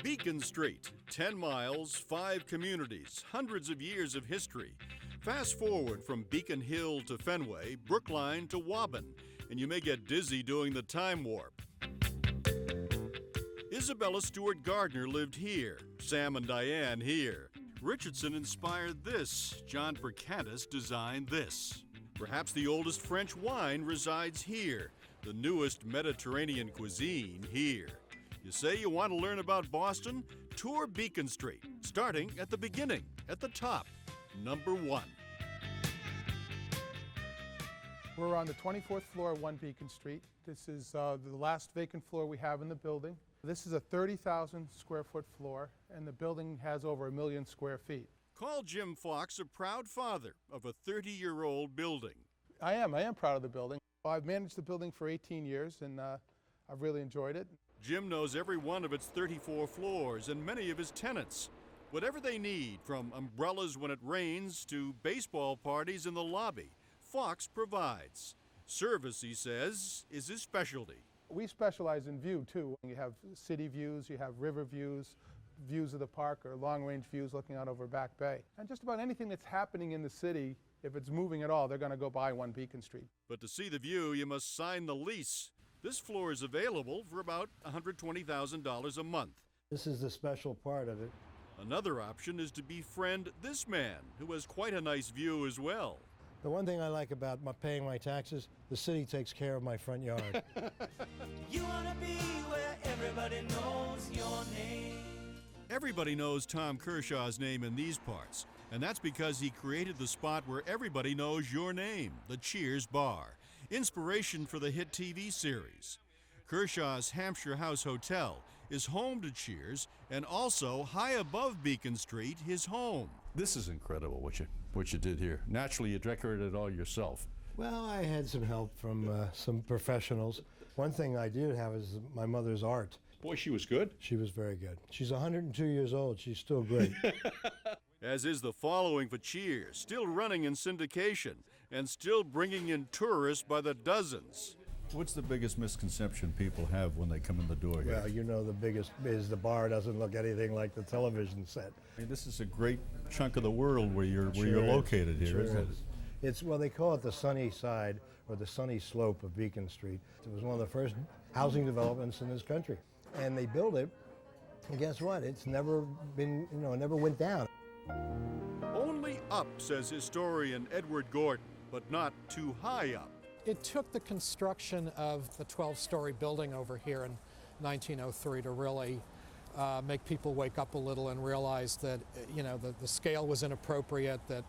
Beacon Street, 10 miles, 5 communities, hundreds of years of history. Fast forward from Beacon Hill to Fenway, Brookline to Woburn, and you may get dizzy doing the time warp. Isabella Stewart Gardner lived here, Sam and Diane here. Richardson inspired this, John Percantis designed this. Perhaps the oldest French wine resides here, the newest Mediterranean cuisine here. You say you want to learn about Boston? Tour Beacon Street, starting at the beginning, at the top, number 1. We're on the 24th floor of 1 Beacon Street. This is the last vacant floor we have in the building. This is a 30,000 square foot floor, and the building has over 1 million square feet. Call Jim Fox a proud father of a 30-year-old building. I am proud of the building. I've managed the building for 18 years, and I've really enjoyed it. Jim knows every one of its 34 floors and many of his tenants. Whatever they need, from umbrellas when it rains to baseball parties in the lobby, Fox provides. Service, he says, is his specialty. We specialize in view, too. You have city views, you have river views, views of the park, or long-range views looking out over Back Bay. And just about anything that's happening in the city, if it's moving at all, they're going to go by 1 Beacon Street. But to see the view, you must sign the lease. This floor is available for about $120,000 a month. This is the special part of it. Another option is to befriend this man, who has quite a nice view as well. The one thing I like about paying my taxes, the city takes care of my front yard. You want to be where everybody knows your name. Everybody knows Tom Kershaw's name in these parts, and that's because he created the spot where everybody knows your name, the Cheers Bar, inspiration for the hit TV series. Kershaw's Hampshire House Hotel is home to Cheers and also high above Beacon Street, his home. This is incredible what you did here. Naturally, you decorated it all yourself. Well, I had some help from some professionals. One thing I did have is my mother's art. Boy, she was good. She was very good. She's 102 years old. She's still great. As is the following for Cheers, still running in syndication and still bringing in tourists by the dozens. What's the biggest misconception people have when they come in the door here? Well, you know, the biggest is the bar doesn't look anything like the television set. I mean, this is a great chunk of the world where you're Sure located here, sure isn't is. it? It's, well, they call it the sunny side or the sunny slope of Beacon Street. It was one of the first housing developments in this country. And they built it, and guess what? It's never been, you know, it never went down. Only up, says historian Edward Gordon, but not too high up. It took the construction of the 12-story building over here in 1903 to really make people wake up a little and realize that, you know, the scale was inappropriate, that,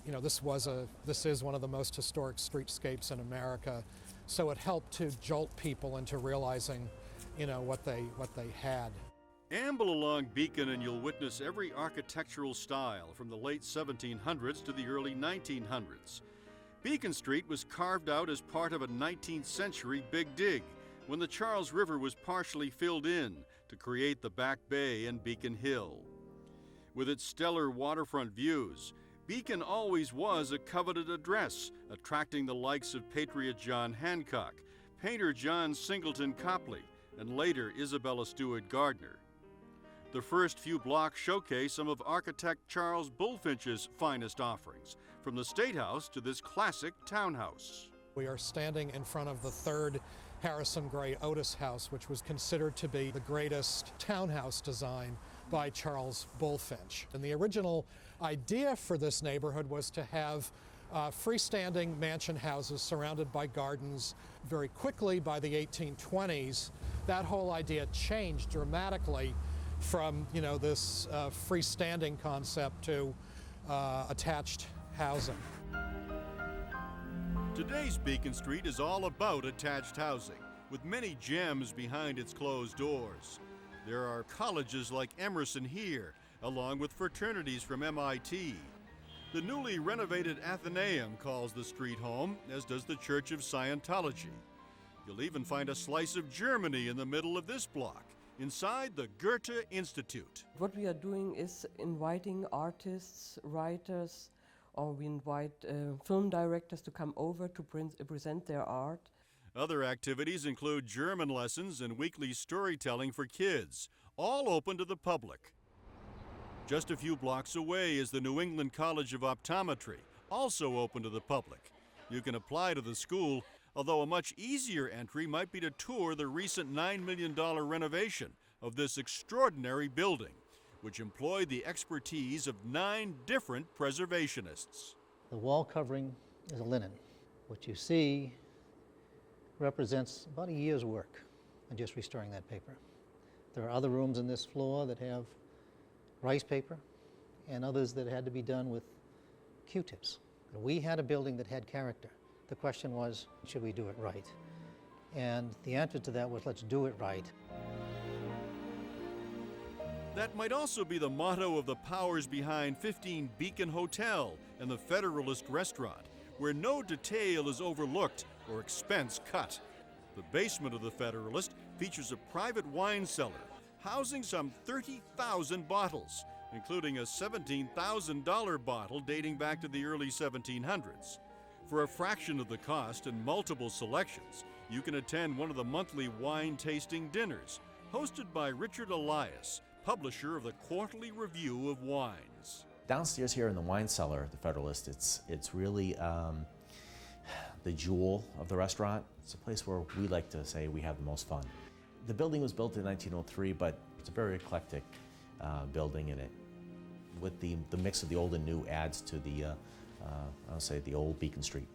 you know, this is one of the most historic streetscapes in America. So it helped to jolt people into realizing, you know, what they had. Amble along Beacon and you'll witness every architectural style from the late 1700s to the early 1900s. Beacon Street was carved out as part of a 19th century big dig when the Charles River was partially filled in to create the Back Bay and Beacon Hill. With its stellar waterfront views, Beacon always was a coveted address, attracting the likes of patriot John Hancock, painter John Singleton Copley, and later Isabella Stewart Gardner. The first few blocks showcase some of architect Charles Bulfinch's finest offerings, from the State House to this classic townhouse. We are standing in front of the third Harrison Gray Otis house, which was considered to be the greatest townhouse design by Charles Bulfinch. And the original idea for this neighborhood was to have freestanding mansion houses surrounded by gardens. Very quickly, by the 1820s, that whole idea changed dramatically from, you know, this freestanding concept to attached housing. Today's Beacon Street is all about attached housing, with many gems behind its closed doors. There are colleges like Emerson here, along with fraternities from MIT. The newly renovated Athenaeum calls the street home, as does the Church of Scientology. You'll even find a slice of Germany in the middle of this block, inside the Goethe Institute. What we are doing is inviting artists, writers, or we invite film directors to come over to present their art. Other activities include German lessons and weekly storytelling for kids, all open to the public. Just a few blocks away is the New England College of Optometry, also open to the public. You can apply to the school, although a much easier entry might be to tour the recent $9 million renovation of this extraordinary building, which employed the expertise of 9 different preservationists. The wall covering is a linen. What you see represents about a year's work in just restoring that paper. There are other rooms in this floor that have rice paper and others that had to be done with Q-tips. We had a building that had character. The question was, should we do it right? And the answer to that was, let's do it right. That might also be the motto of the powers behind 15 Beacon Hotel and the Federalist Restaurant, where no detail is overlooked or expense cut. The basement of the Federalist features a private wine cellar housing some 30,000 bottles, including a $17,000 bottle dating back to the early 1700s. For a fraction of the cost and multiple selections, you can attend one of the monthly wine tasting dinners, hosted by Richard Elias, publisher of the Quarterly Review of Wines. Downstairs here in the wine cellar at the Federalist, it's really the jewel of the restaurant. It's a place where we like to say we have the most fun. The building was built in 1903, but it's a very eclectic building in it. With the mix of the old and new adds to the, I'll say, the old Beacon Street.